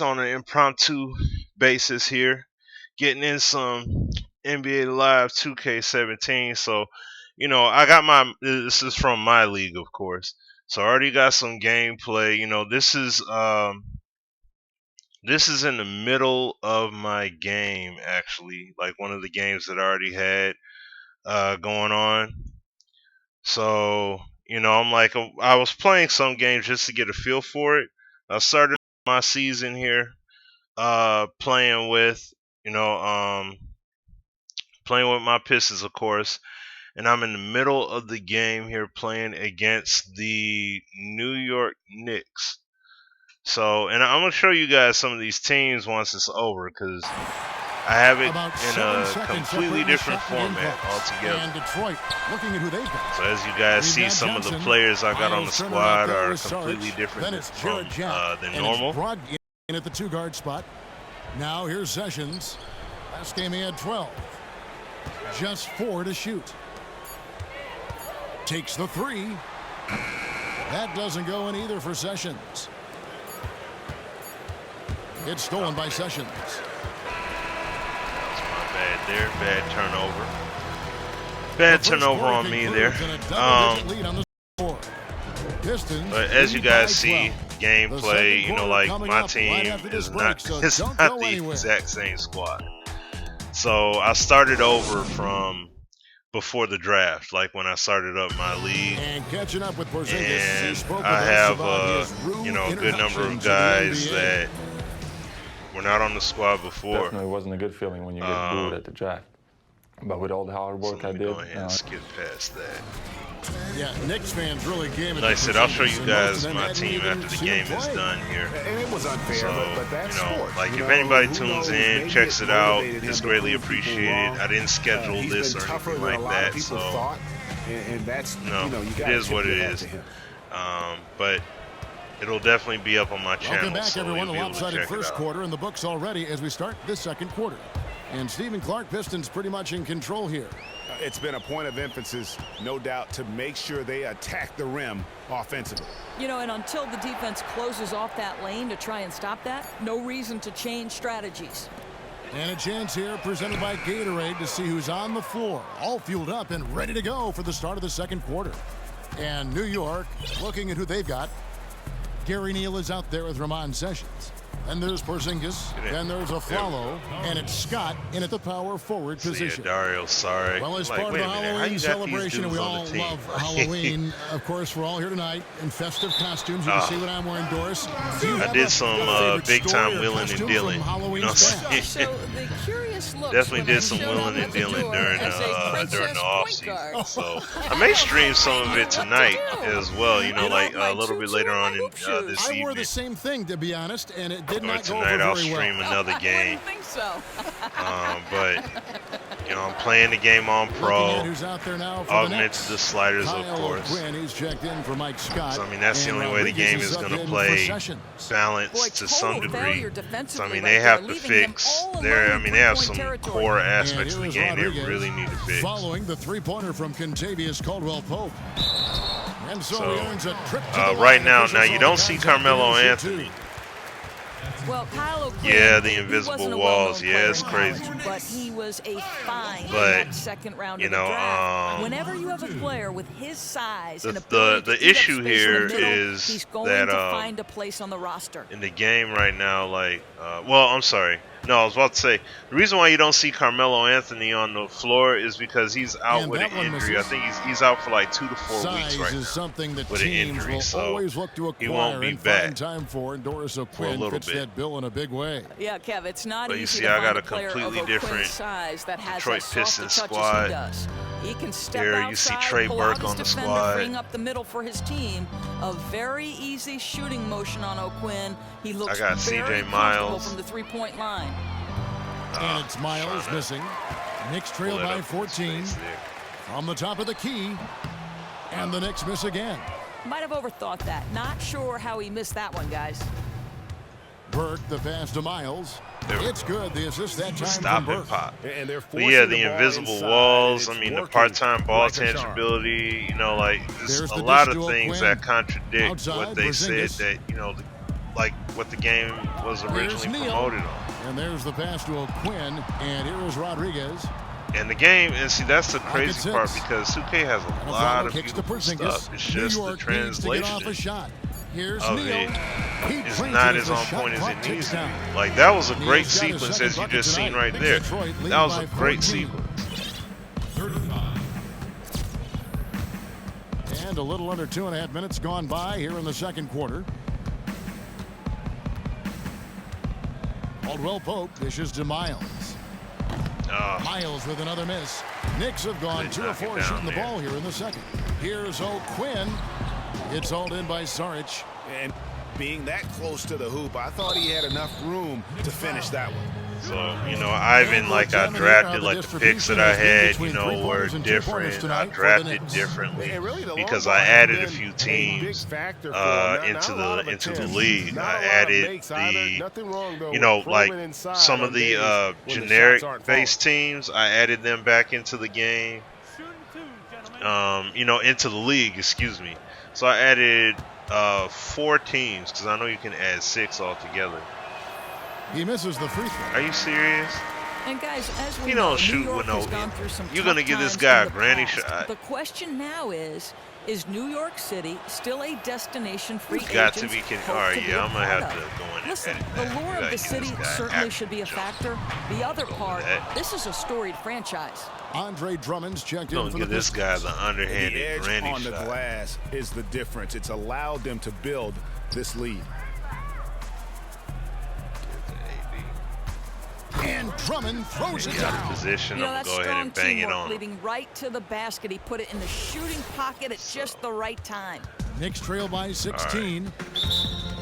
on an impromptu basis here, getting in some NBA Live 2K17. So, I got this is from my league, of course. So I already got some gameplay. This is in the middle of my game, actually, like one of the games that I already had going on. So, I was playing some games just to get a feel for it. I started my season here playing with, playing with my Pistons, of course. And I'm in the middle of the game here playing against the New York Knicks. So, and I'm going to show you guys some of these teams once it's over, because I have it in a completely different format altogether. And Detroit, looking at who they've got. So as you guys see, some of the players I got on the squad are completely different than normal. In at the two-guard spot. Now here's Sessions. Last game he had 12. Just 4 to shoot. Takes the 3. That doesn't go in either for Sessions. It's stolen by Sessions. That's my bad there. Bad turnover. Bad turnover on me there. But as you guys see, gameplay, like my team is not the exact same squad. So I started over from before the draft, like when I started up my league, and catching up with Porzingis, and I have a good number of guys that were not on the squad before. Definitely wasn't a good feeling when you get booed at the draft. But with all the hard work I did, go ahead and skip past that. Yeah, Knicks fans really gave it. Like I said, I'll show you guys my team after the game is done here. And it was unfair, so, but that's sport. like if anybody tunes in, checks it out, it's greatly appreciated. I didn't schedule this or anything like that, so and that's it is what it is. But it'll definitely be up on my channel. Welcome back, so everyone. A lopsided first it quarter in the books already as we start this second quarter. And Stephen Clark, Pistons pretty much in control here. It's been a point of emphasis, no doubt, to make sure they attack the rim offensively. And until the defense closes off that lane to try and stop that, no reason to change strategies. And a chance here presented by Gatorade to see who's on the floor, all fueled up and ready to go for the start of the second quarter. And New York, looking at who they've got. Gary Neal is out there with Ramon Sessions. And there's Porzingis, then there's a follow, and it's Scott in at the power forward position. Dario, sorry. Well, it's part of the Halloween celebration, and we all love Halloween. Of course, we're all here tonight in festive costumes. You can see what I'm wearing, Doris. I did some big-time wheeling and dealing. Definitely did some wheeling and dealing during the off-season. So I may stream some of it tonight as well, like a little bit later on in this evening. I wore the same thing, to be honest, and it did not go over tonight very I'll stream well. another game. I think so. But I'm playing the game on Pro. Who's out there now for augmented the the sliders, of Kyle course. Quinn, he's checked in for Mike Scott. So that's the only way the game is going to play balanced to some degree. So they have to fix their. They have some core aspects of the game they really need to fix. Following the three-pointer from Kentavious Caldwell-Pope. And so he earns a trip to the right now you don't see Carmelo Anthony. Well, Kyle the invisible walls. Yeah, it's crazy. But he was a find in that second round of the draft. Whenever you have a player with his size and ability the issue here is he's going that to find a place on the roster. In the game right now, I'm sorry. No, I was about to say, the reason why you don't see Carmelo Anthony on the floor is because he's out with an injury. I think he's out for like 2 to 4 weeks right now something that with an injury, will so always look to he won't be and back time for. And Doris O'Quinn for a fits little bit. That bill in a big way. Yeah, Kev, it's not easy you see, to I got find a completely player different size that has Detroit Pistons squad. He can step Here outside, you see Trey pull Burke out his on the defender, squad. bring up the middle for his team. A very easy shooting motion on O'Quinn. He looks I got very CJ Miles from the three-point line. And it's Miles missing. Knicks trail by 14 from the top of the key. And the Knicks miss again. Might have overthought that. Not sure how he missed that one, guys. Burke, the pass to Miles. It's good. The assist that time Stop from and Burke. pop. And they're But the invisible walls. The part-time ball tangibility. There's a lot of things that contradict what they said that like what the game was originally promoted on. And there's the pass to O'Quinn, and here is Rodriguez. And the game, and see, that's the crazy part because 2K has a lot of beautiful stuff. It's just the translation Here's of it is not as on point as it needs to be. Like, that was a great sequence, as you just seen right there. That was a great sequence. And a little under 2.5 minutes gone by here in the second quarter. Caldwell Pope dishes to Miles. Miles with another miss. Knicks have gone 2 of 4 shooting the ball here in the second. Here's O'Quinn. It's hauled in by Saric. And being that close to the hoop, I thought he had enough room to finish that one. So, you know, Ivan, like, I drafted, like, the picks that I had, you know, were different. I drafted differently because I added a few teams into the league. I added the, you know, like, some of the generic-based teams, I added them back into the game, you know, into the league, excuse me. So I added 4 teams because I know you can add 6 altogether. He misses the free throw. Are you serious? And guys, as we he know, don't shoot New York with no. has gone through some You're gonna tough give this times guy in a granny the past. shot. The question now is New York City still a destination free agent? Got to be. All right, yeah, I'm gonna have to go in and Listen, edit the that. lure of the city certainly should be a factor. The other part, this is a storied franchise. Andre Drummond's checked in for give this guy the underhanded the edge granny on shot. the glass is the difference. It's allowed them to build this lead. And Drummond throws it Got down. a position. You know, I'm that's gonna go ahead and bang it teamwork, on. leading right to the basket. He put it in the shooting pocket at just the right time. Knicks trail by 16. Right.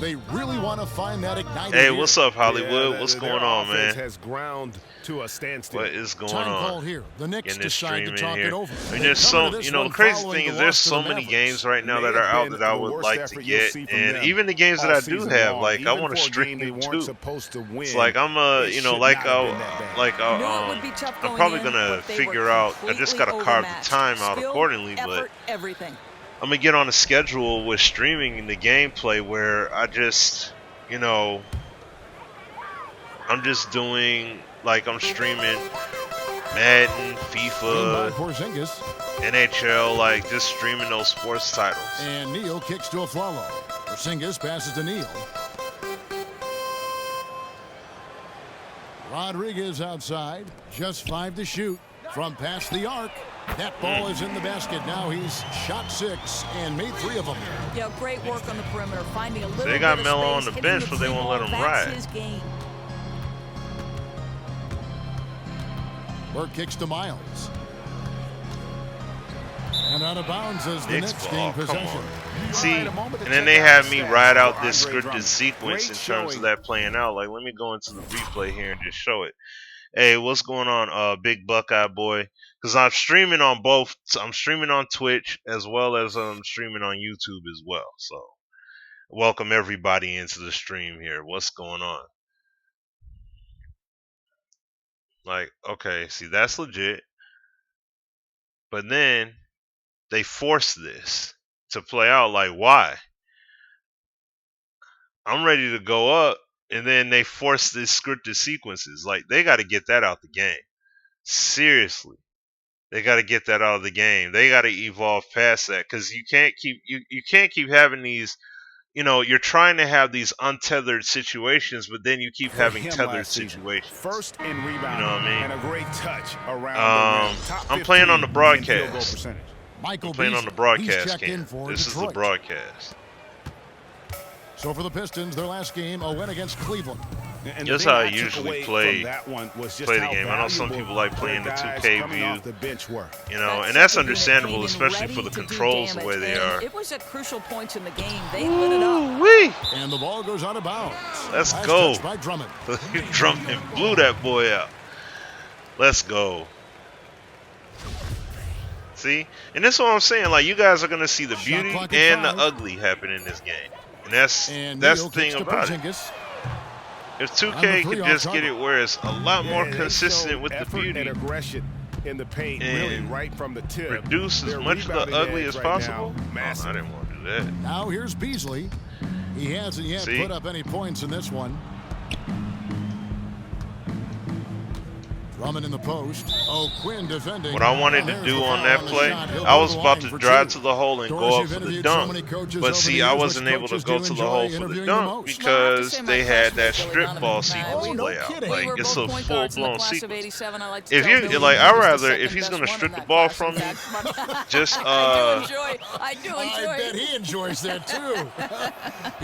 They really want to find that igniter. Hey, here. what's up, Hollywood? What's going on, man? Has ground to a standstill. What is going Time on? called here. The Knicks In this decide stream to talk in here. it over. I mean, there's so, you know, the crazy thing is there's so many games right now that are out that I would like to get, and even the games that I do have, like, I want to stream them too. It's like I'm you know, like I'm probably gonna figure out. I just gotta carve the time out accordingly, but I'm gonna get on a schedule with streaming the gameplay where I just, you know, I'm just doing, like, I'm streaming Madden, FIFA, NHL, like, just streaming those sports titles. And Neal kicks to a Flalo. Porzingis passes to Neal. Rodriguez outside, just 5 to shoot from past the arc. That ball is in the basket. Now he's shot 6 and made 3 of them. Yeah, great work on the perimeter, finding a little They got bit Melo of on space, the bench, but they won't let him ride. That's his game. Burke kicks to Miles. And out of bounds as the Knicks gain possession. See, and then they have me ride out this scripted sequence in terms of that playing out. Like, let me go into the replay here and just show it. Hey, what's going on, Big Buckeye Boy? Because I'm streaming on both. I'm streaming on Twitch as well as I'm streaming on YouTube as well. So, welcome everybody into the stream here. What's going on? Like, okay, see, that's legit. But then they force this to play out. Like, why? I'm ready to go up, and then they force these scripted sequences. Like, they got to get that out the game. Seriously. They got to get that out of the game. They got to evolve past that, because you can't keep having these. You know, you're trying to have these untethered situations, but then you keep having tethered situations. First in rebound, you know what I mean? And a great touch around the rim. I'm playing on the broadcast. I'm playing on the broadcast cam. This is the broadcast. So for the Pistons, their last game, a win against Cleveland. And that's how I usually play the game. I know some people like playing the 2K view, you know, and that's understandable, especially for the controls the way they are. It was at crucial points in the game. They lit it up. And the ball goes out of bounds. Let's go. By Drummond. Drummond blew that boy out. Let's go. See? And that's what I'm saying. Like, you guys are going to see the beauty and the ugly happen in this game. And that's the thing about it. If 2K could just get it where it's a lot more consistent with the beauty and aggression in the paint, really right from the tip, reduce as much of the ugly as possible. I didn't want to do that. Now here's Beasley. He hasn't yet put up any points in this one. Drummond in the post. Oh, Quinn defending. What I wanted to do on that play, I was about to drive to the hole and go up for the dunk. But see, I wasn't able to go to the hole for the dunk because they had that strip ball sequence play out. Like, it's a full-blown sequence. If you like, I'd rather, if he's gonna strip the ball from me, just I do enjoy I bet he enjoys that too.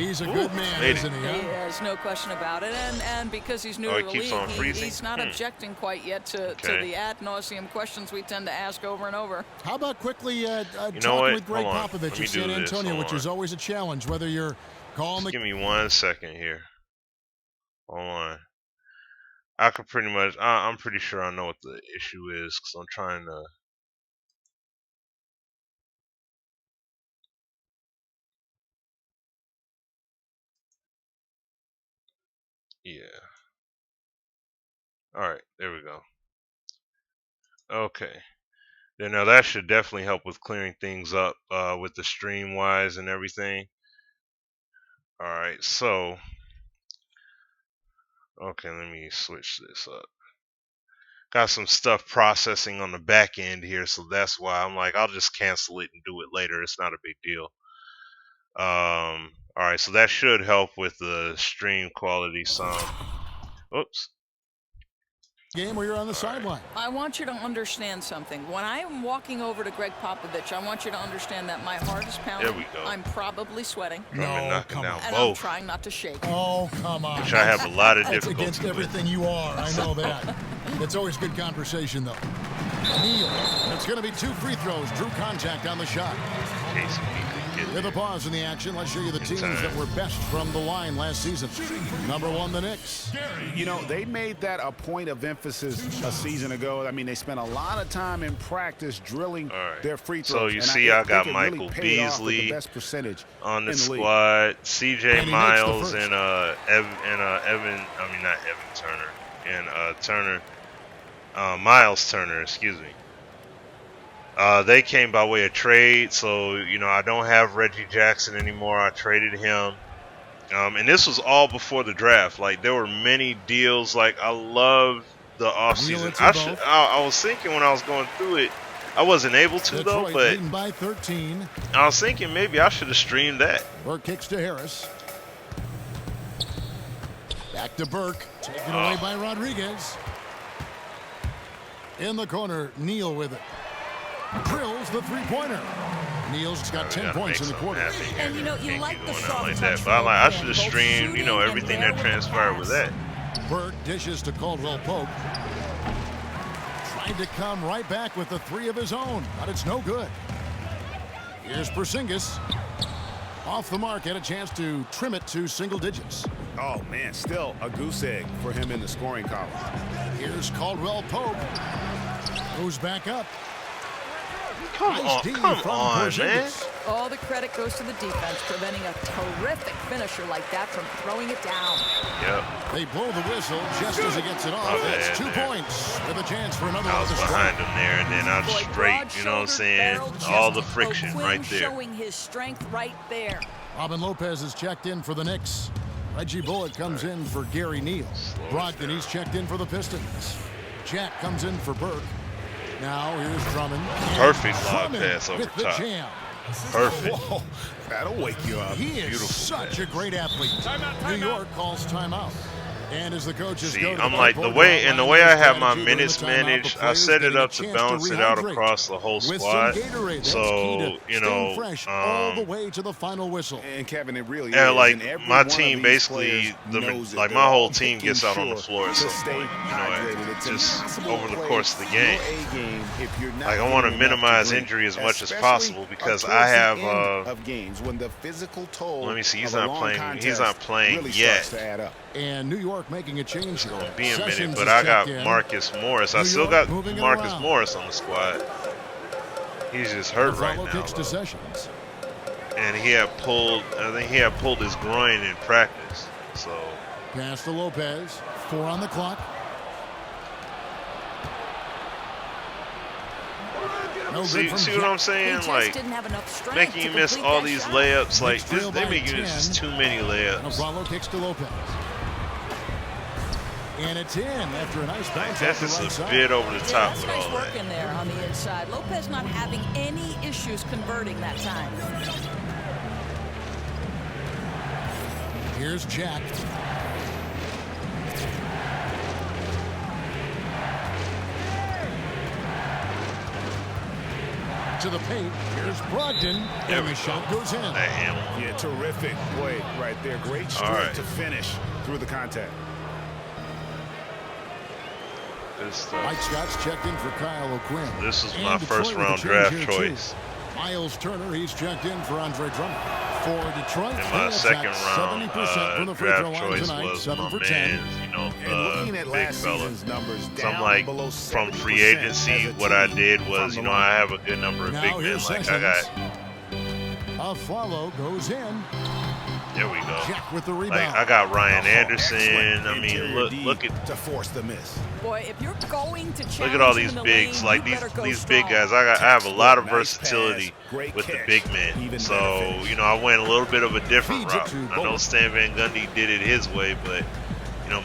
He's a good man, isn't he? There's no question about it. And because he's new to the league, he's not objecting quite yet to the ad nauseum questions we tend to ask over and over. How about quickly talking with Greg Popovich of San Antonio, which is always a challenge, whether you're calling Give me 1 second here. Hold on. I could pretty much, I'm pretty sure I know what the issue is because I'm trying to. Yeah. All right, there we go. Okay. Then now that should definitely help with clearing things up with the stream wise and everything. All right, so okay, let me switch this up. Got some stuff processing on the back end here, so that's why I'm like, I'll just cancel it and do it later. It's not a big deal. All right, so that should help with the stream quality some. Oops. game where you're on the sideline. I want you to understand something. When I am walking over to Greg Popovich, I want you to understand that my heart is pounding. There we go. I'm probably sweating. Knocking down And both. I'm trying not to shake. Oh, come on. Which I have a lot of That's difficulty against with. everything you are. I know that. It's always good conversation, though. Neal. It's going to be 2 free throws. Drew contact on the shot. With a pause in the action, let's show you the teams that were best from the line last season. Number 1, the Knicks. You know, they made that a point of emphasis a season ago. I mean, they spent a lot of time in practice drilling their free throws. So you see, I got Michael Beasley best percentage on the in squad, CJ And Miles and Miles Turner, excuse me. They came by way of trade, so you know I don't have Reggie Jackson anymore. I traded him, and this was all before the draft. Like there were many deals. Like I love the offseason. I was thinking when I was going through it, I wasn't able to Detroit though, but leading by 13. I was thinking maybe I should have streamed that. Burke kicks to Harris. Back to Burke. Taken away by Rodriguez. In the corner, Neal with it. Drills the three-pointer. Neal's got 10 points in the quarter. And you know, you like the soft like touch that, but I should have both streamed, you know, shooting everything and that transpired with that. Burke dishes to Caldwell Pope. Tried to come right back with the 3 of his own, but it's no good. Here's Porzingis. Off the mark, had a chance to trim it to single digits. Oh, man, still a goose egg for him in the scoring column. Here's Caldwell Pope. Goes back up. Come on, man. All the credit goes to the defense, preventing a terrific finisher like that from throwing it down. Yep. They blow the whistle just as he gets it off. It's 2 points with a chance for another. I was behind him there, and then I was straight. You know what I'm saying? All the friction right there. Showing his strength right there. Robin Lopez is checked in for the Knicks. Reggie Bullock comes in for Gary Neal. Brogdon, he's checked in for the Pistons. Jack comes in for Burke. Now here's Drummond. Perfect lob pass over with the top. jam. Perfect. Whoa, that'll wake you up. He is such a great athlete. New York calls timeout. And as the coaches go to I'm like the way I have my minutes managed, I set it up to balance it out across the whole squad. So you know, all the way to the final whistle. And Kevin, it really yeah, is. like my team basically, like my whole team gets out on the floor at some point. You know, just over the course of the game. Like I want to minimize injury as much as possible because I have. Let me see. He's not playing. He's not playing yet. And New York making a change. It's going to be a minute, but I got Marcus Morris. I still got Marcus Morris on the squad. He's just hurt right now. And he had pulled, I think he had pulled his groin in practice. So pass to Lopez. 4 on the clock. See what I'm saying? Like, making you miss all these layups. Like, they make you miss too many layups. Follow kicks to Lopez. And it's in after a nice bounce. That's just a bit over the top with all that. Working there on the inside. Lopez not having any issues converting that time. Here's Jack. To the paint. Here's Brogdon. And the shot goes in. Yeah, terrific play right there. Great strength to finish through the contact. Mike Scott's checked in for Kyle O'Quinn. This is my first round draft choice. Miles Turner, he's checked in for Andre Drummond. For Detroit, and my second round draft choice was my man, looking at last season's numbers, so I'm like, from free agency, what I did was, I have a good number of big men. Like I got. A follow goes in. There we go. Jack with the rebound. Like I got Ryan Anderson. I mean, look at to force the miss. Boy, if you're going to look at all these bigs. Like these big guys. I have a lot of versility with the big men. So I went a little bit of a different route. I know Stan Van Gundy did it his way, but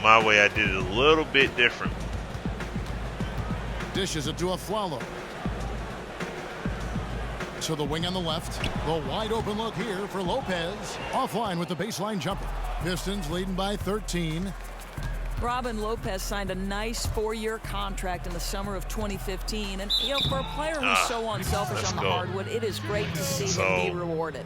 my way I did it a little bit different. Dishes it to Afflalo. To the wing on the left. The wide open look here for Lopez. Offline with the baseline jumper. Pistons leading by 13. Robin Lopez signed a nice 4-year contract in the summer of 2015. And, for a player who's so unselfish on the hardwood, it is great to see him be rewarded.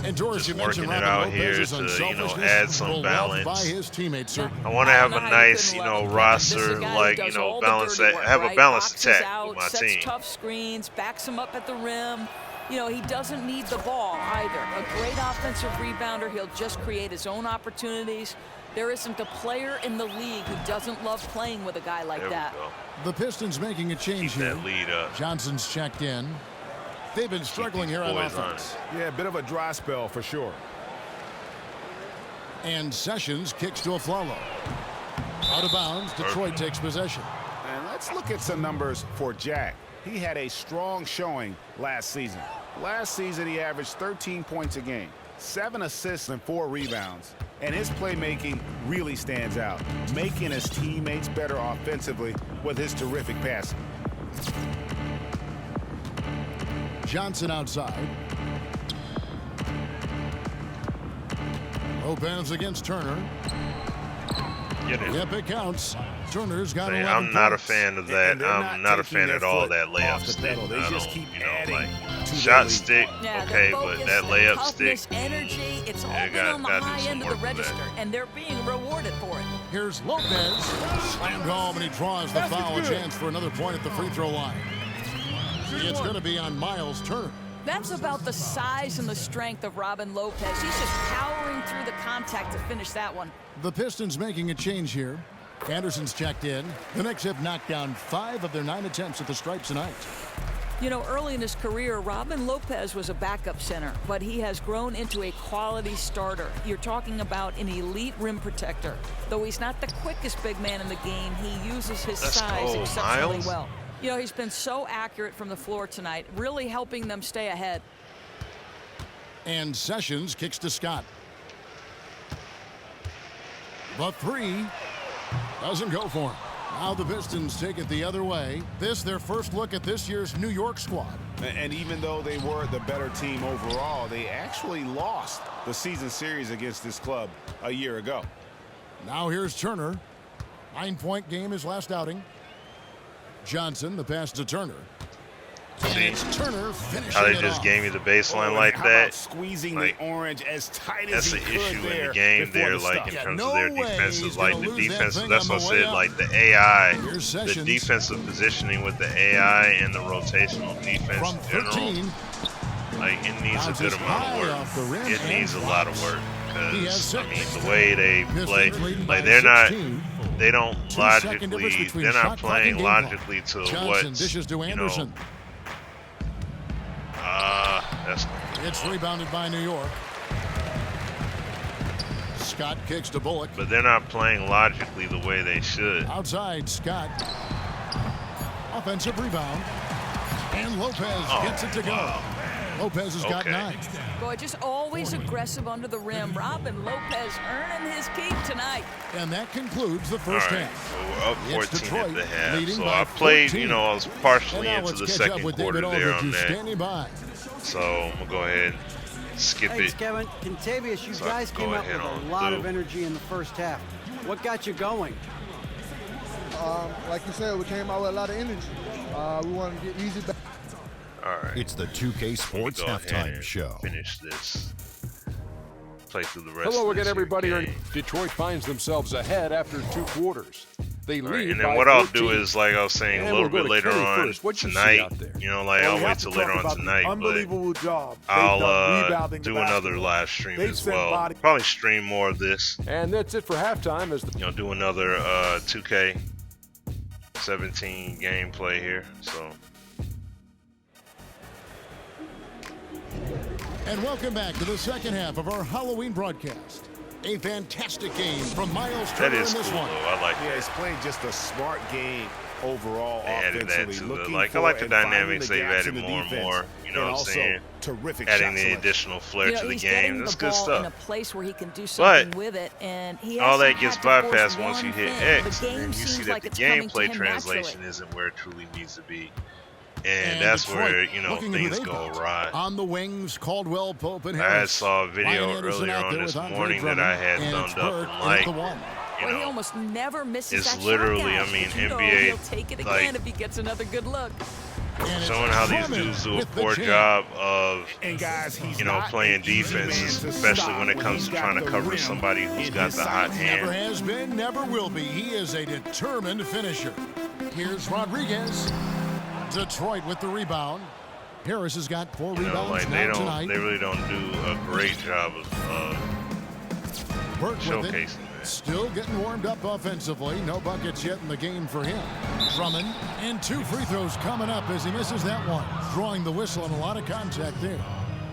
And Doris, just you working mentioned it out here to add some balance. By his teammates, sir. I want to have a nice, roster, like, balance that have a balanced attack with my team. Tough screens, backs him up at the rim. He doesn't need the ball either. A great offensive rebounder. He'll just create his own opportunities. There isn't a player in the league who doesn't love playing with a guy like that. The Pistons making a change here. That lead up. Johnson's checked in. They've been struggling here on offense. Yeah, a bit of a dry spell for sure. And Sessions kicks to Afflalo. Out of bounds, Detroit takes possession. And let's look at some numbers for Jack. He had a strong showing last season. Last season, he averaged 13 points a game, 7 assists and 4 rebounds. And his playmaking really stands out, making his teammates better offensively with his terrific passing. Johnson outside. Lopez against Turner. Yep, it counts. Turner's got 11 I'm not a points. fan of that. I'm not a fan at all of that layup stick. They just keep adding shot stick, okay, but that layup stick, energy, it's all been on the high end of the register, and they're being rewarded for it. Here's Lopez. Slammed home, and he draws the foul. A chance for another point at the free throw line. It's going to be on Miles Turner. That's about the size and the strength of Robin Lopez. He's just powering through the contact to finish that one. The Pistons making a change here. Anderson's checked in. The Knicks have knocked down 5 of their 9 attempts at the stripes tonight. Early in his career, Robin Lopez was a backup center, but he has grown into a quality starter. You're talking about an elite rim protector. Though he's not the quickest big man in the game, he uses his size exceptionally well. He's been so accurate from the floor tonight, really helping them stay ahead. And Sessions kicks to Scott. The 3 doesn't go for him. Now the Pistons take it the other way. This their first look at this year's New York squad. And even though they were the better team overall, they actually lost the season series against this club a year ago. Now here's Turner. 9-point game his last outing. Johnson, the pass to Turner. See Turner how they just gave me the baseline like that? Squeezing the orange as tight as he could. That's the issue in the game there, like in terms of their defensive, like the defensive. That's what I said, like the AI, the defensive positioning with the AI and the rotational defense in general. Like it needs a good amount of work. It needs a lot of work because the way they play, like they're not playing logically to what's it's rebounded by New York. Scott kicks to Bullock. But they're not playing logically the way they should. Outside, Scott. Offensive rebound. And Lopez gets it to go. Lopez has got 9. Boy, just always aggressive under the rim. Robin Lopez earning his keep tonight. And that concludes the first half. So we're up 14 Detroit at the half. leading So by I played, 14. I was partially And now into the let's catch up second with quarter David there Aldridge, on who's that. standing by. So I'm going to go ahead and skip Thanks, it. Kevin. Contavious, you So guys go came out ahead with on a lot of through. energy in the first half. What got you going? Like you said, we came out with a lot of energy. We wanted to get easy back. All right. It's the 2K Sports Go ahead halftime and show. Finish this. Play through the rest Hello of again, this everybody. game. Detroit finds themselves ahead after 2 quarters. They All lead right, and then by what I'll 14. do is, like I was saying And a little we'll bit go to later Kenny on first. What you see tonight, out there? I'll wait till later on tonight, but unbelievable job. I'll do another live stream They've as sent well. body- Probably stream more of this. And that's it for halftime. As the Do another 2K 17 gameplay here. So And welcome back to the second half of our Halloween broadcast. A fantastic game from Miles that Turner in is this cool one. though. I like Yeah, that. he's playing just a smart game overall They added that offensively. to the Looking I for like the and finding dynamics the they've gaps added in the more and defense. more. You know And what I'm also saying? terrific Adding shot the selection. additional flair to the He's game. getting That's the good ball stuff. in a place where he can do something with it, and he All that hasn't gets had to force bypassed once you one hit thing. X, The and game you see seems that like the it's coming to gameplay him translation naturally. isn't where it truly needs to be. And And that's Detroit where, looking at who things they've go got. awry. On the wings, Caldwell, Pope, and I Harris. saw a video Ryan Anderson earlier out on there this with Andre morning that Drummond, I had and thumbed it's up Bird and in at liked. the 1. Well, he almost never misses it's that literally, shot, I mean, guys, but NBA, he'll take it again like, if he gets another good look. And it's showing how these Drummond dudes do a with the poor jam. job of, And guys, he's not playing an easy man defense, to especially stop when it comes he's to got trying to the cover rim somebody who's in got his the hot sights. Never hand. has been, never will be. He is a determined finisher. Here's Rodriguez. Detroit with the rebound. Harris has got 4 rebounds Like now tonight. they really don't do a great job of Burke with it. showcasing that. Still getting warmed up offensively. No buckets yet in the game for him. Drummond, and 2 free throws coming up as he misses that one. Drawing the whistle and a lot of contact there.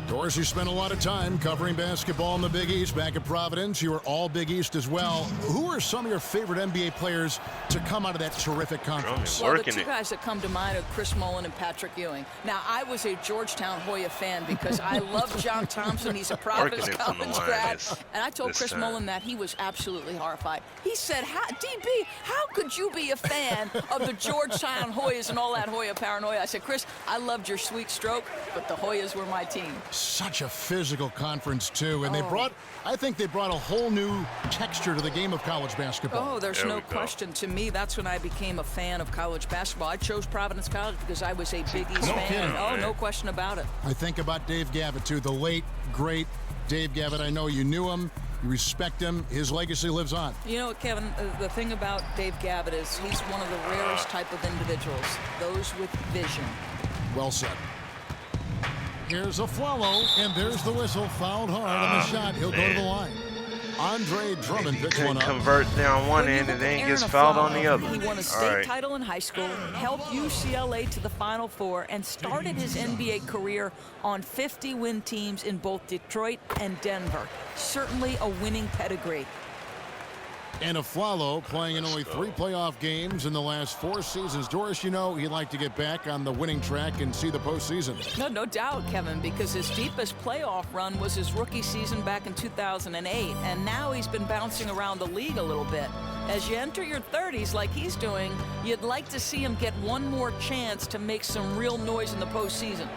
Dorsey spent a lot of time covering basketball in the Big East back at Providence. You were all Big East as well. Who are some of your favorite NBA players to come out of that terrific conference? Well, the Working 2 it. guys that come to mind are Chris Mullin and Patrick Ewing. Now, I was a Georgetown Hoya fan because I love John Thompson. He's a Providence Working it from the College line grad. this- And I told this Chris time. Mullin that he was absolutely horrified. He said, DB, how could you be a fan of the Georgetown Hoyas and all that Hoya paranoia? I said, Chris, I loved your sweet stroke, but the Hoyas were my team. Such a physical conference, too. And Oh. I think they brought a whole new texture to the game of college basketball. Oh, there's There no we go. question. To me, that's when I became a fan of college basketball. I chose Providence College because I was a Big East fan. kidding. Oh, no question about it. I think about Dave Gavitt, too. The late, great Dave Gavitt. I know you knew him. You respect him. His legacy lives on. You know what, Kevin? The thing about Dave Gavitt is he's one of the rarest type of individuals, those with vision. Well said. Here's a Flalo, and there's the whistle. Fouled hard on the shot. He'll go to the line. Andre Drummond picks one Couldn't up. convert down one When you end look and at then Aaron gets fouled on the Aflalo, other. He won a All state right. title in high school, helped UCLA to the Final Four, and started his NBA career on 50-win teams in both Detroit and Denver. Certainly a winning pedigree. And Aflalo playing in only 3 playoff games in the last 4 seasons. Doris, you know he'd like to get back on the winning track and see the postseason. No doubt, Kevin, because his deepest playoff run was his rookie season back in 2008, and now he's been bouncing around the league a little bit. As you enter your 30s like he's doing, you'd like to see him get one more chance to make some real noise in the postseason.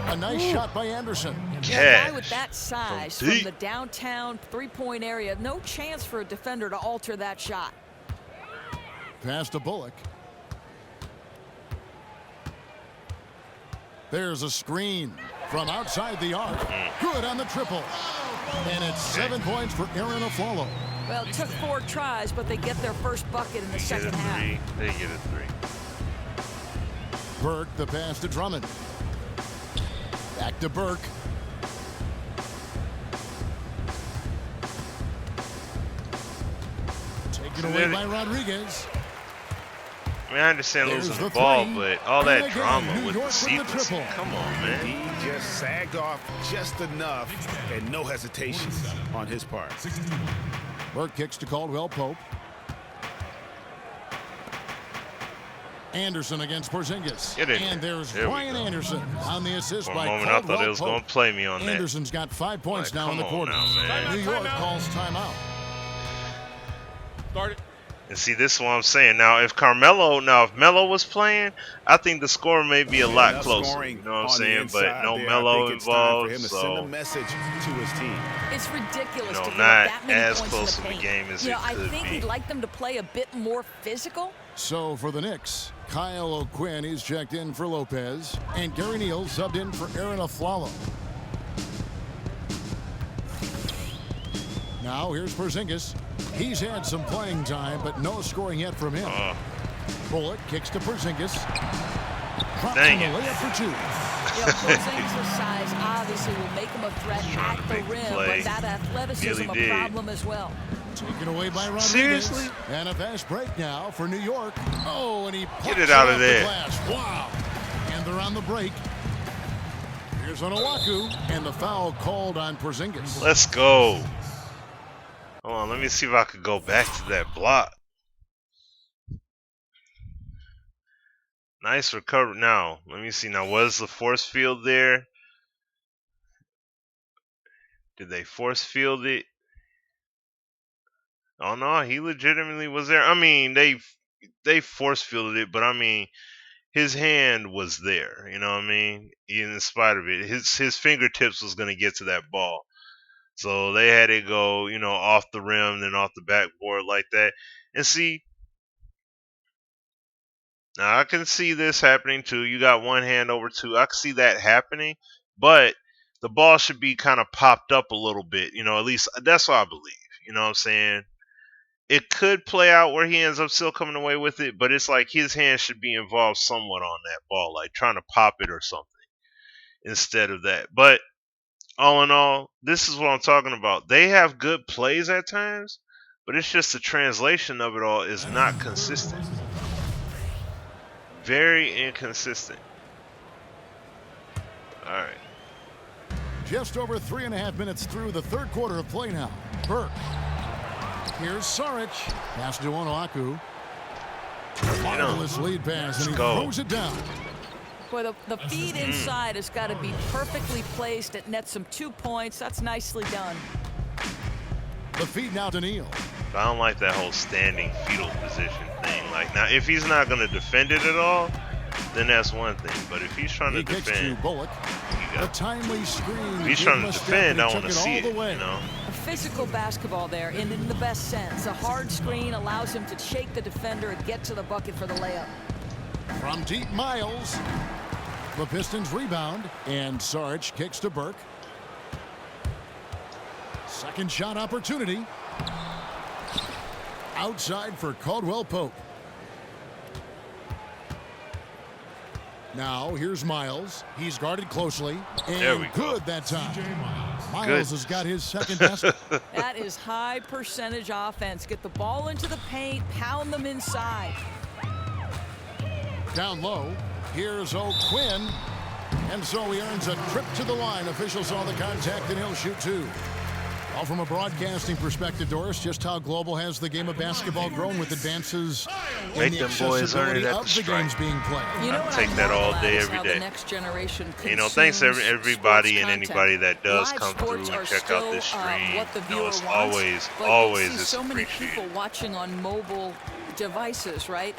A nice shot by Anderson. Yeah, a guy with that size From from deep. the downtown three-point area, no chance for a defender to alter that shot. Pass to Bullock. There's a screen from outside the arc. Good on the triple. And it's 7 points for Aaron Aflalo. Well, it took 4 tries, but they get their first bucket in the Get a second half. 3. They get a 3. Burke, the pass to Drummond. Back to Burke. Taken away by Rodriguez. I mean, I understand There's losing the the ball, 3. but all And that again, drama New with York the from the sequence. triple. Come on, man. He just sagged off just enough and no hesitation on his part. Burke kicks to Caldwell Pope. Anderson against Porzingis. Get in And there. there's There we Brian go. Anderson on the assist For a by moment, I thought Caldwell they was going Pope. to play me on that. Anderson's got 5 points Like, now in the come on quarter. now, man. New York calls timeout. Start it. And see, this is what I'm saying. Now, if Melo was playing, I think the score may be a lot closer. You know what I'm saying? But no Melo involved, for him to so send a message to his team. It's ridiculous to give up not that many as points close in of the a paint. game as You know, it I could think be. he'd like them to play a bit more physical. So for the Knicks, Kyle O'Quinn is checked in for Lopez, and Gary Neal subbed in for Aaron Aflalo. Now here's Porzingis. He's had some playing time, but no scoring yet from him. Bullock kicks to Porzingis. Drops Dang in the it. layup for two. You know, Porzingis' size obviously will make him a threat at the make the rim, play. but that athleticism Really a did. problem as well. Taken away by Rodriguez. Seriously? And a fast break now for New York. Oh, and he pops it out of off the there. glass. Wow. And they're on the break. Here's Onuaku, and the foul called on Porzingis. Let's go. Hold on, let me see if I could go back to that block. Nice recovery. Now, let me see. Now, was the force field there? Did they force field it? Oh no, he legitimately was there. I mean, they force fielded it, but I mean, his hand was there. You know what I mean? In spite of it, his fingertips was gonna get to that ball. So they had it go, off the rim, then off the backboard like that. And see, now I can see this happening too. You got one hand over two. I can see that happening, but the ball should be kind of popped up a little bit. At least that's what I believe. You know what I'm saying? It could play out where he ends up still coming away with it, but it's like his hand should be involved somewhat on that ball, like trying to pop it or something instead of that. But all in all, this is what I'm talking about. They have good plays at times, but it's just the translation of it all is not consistent. Very inconsistent. All right. Just over 3.5 minutes through the third quarter of play now. Burke. Here's Saric. Pass to Onuaku. Marvelous lead pass, and he throws it down. Boy, the feed inside has got to be perfectly placed. It nets him 2 points. That's nicely done. The feed now to Neal. I don't like that whole standing fetal position thing. Like, now, if he's not going to defend it at all, then that's one thing. But if he's trying to Kicks to defend, Bullock. A timely screen. if he's trying to defend, I want to see it. A physical basketball there, in the best sense. A hard screen allows him to shake the defender and get to the bucket for the layup. From deep, Miles. The Pistons rebound, and Saric kicks to Burke. Second shot opportunity. Outside for Caldwell Pope. Now here's Miles. He's guarded closely. There we And go. good that time. Miles Good. has got his second basket. That is high percentage offense. Get the ball into the paint, pound them inside. Down low. Here's O'Quinn. And so he earns a trip to the line. Officials saw the contact, and he'll shoot two. All from a broadcasting perspective, Doris, just how global has the game of basketball grown with advances Make in the them boys earn accessibility it at of the the games stripe. being played. You know I what take I that all marvel at day, is every how day. The next generation Thanks to consumes everybody and sports anybody content. that does Live come through sports and are check out this still, stream. what the viewer It's wants, but always you see is so many appreciated. people watching on mobile devices, right?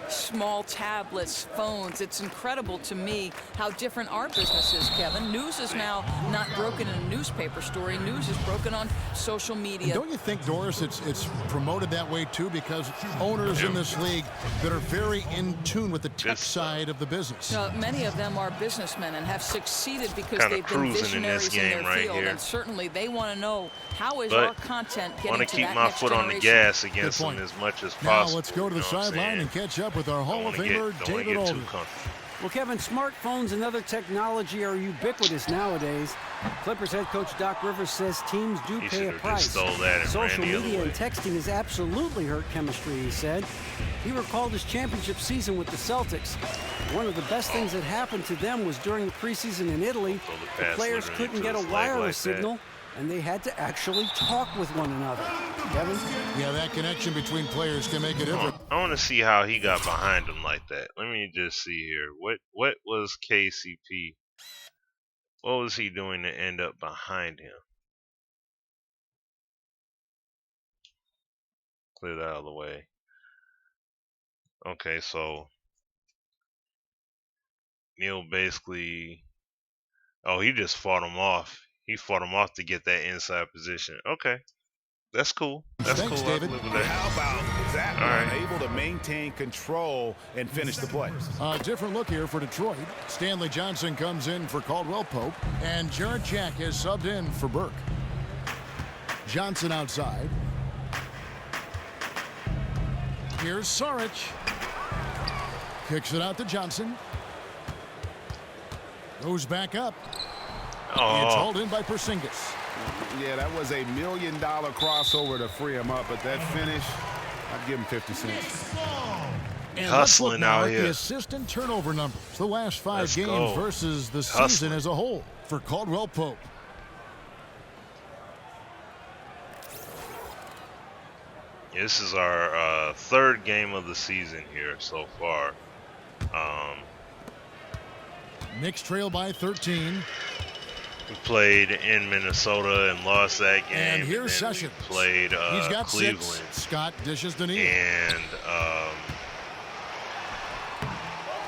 Small tablets, phones. It's incredible to me how different our business is, Kevin. News is now not broken in a newspaper story. News is broken on social media. And don't you think, Doris, it's promoted that way too, because owners in this league that are very in tune with the tech side of the business. Many of them are businessmen and have succeeded because Kinda they've been cruising in visionaries this in game their right field, here. and certainly they want to know how is But our content getting want to to keep that my next foot on the generation. gas against them point. as much as Now possible. let's go to the you know what I'm sideline saying? and catch up with our Hall Don't of wanna Famer, get David too Aldridge. comfortable. Well, Kevin, smartphones and other technology are ubiquitous nowadays. Clippers head coach Doc Rivers says teams do He pay a should've just price. stole that and Social ran the other media way. and texting has absolutely hurt chemistry, he said. He recalled his championship season with the Celtics. One of the best things that happened to them was during the preseason in Italy. Throw the The pass players literally couldn't to get a his leg wireless like that. signal, and they had to actually talk with one another. Kevin? Yeah, that connection between players can make a difference. I want to see how he got behind him like that. Let me just see here. What was KCP? What was he doing to end up behind him? Clear that out of the way. Okay, so Neil basically, oh, he just fought him off. He fought him off to get that inside position. Okay, that's cool. That's Thanks, cool. David. How about that All one? right. Able to maintain control and finish the play. A different look here for Detroit. Stanley Johnson comes in for Caldwell Pope, and Jarrett Jack has subbed in for Burke. Johnson outside. Here's Saric. Kicks it out to Johnson. Goes back up. Oh. It's hauled in by Porzingis. Yeah, that was $1 million crossover to free him up, but that finish, I'd give him 50 cents. And Hustling now out at here. the assist and turnover numbers. The last 5 Let's games go. versus the Hustling. season as a whole for Caldwell Pope. This is our 3rd game of the season here so far. Knicks trail by 13. We played in Minnesota and lost that game. And here's then Sessions. we played He's got Cleveland. 6. Scott dishes to Neal. And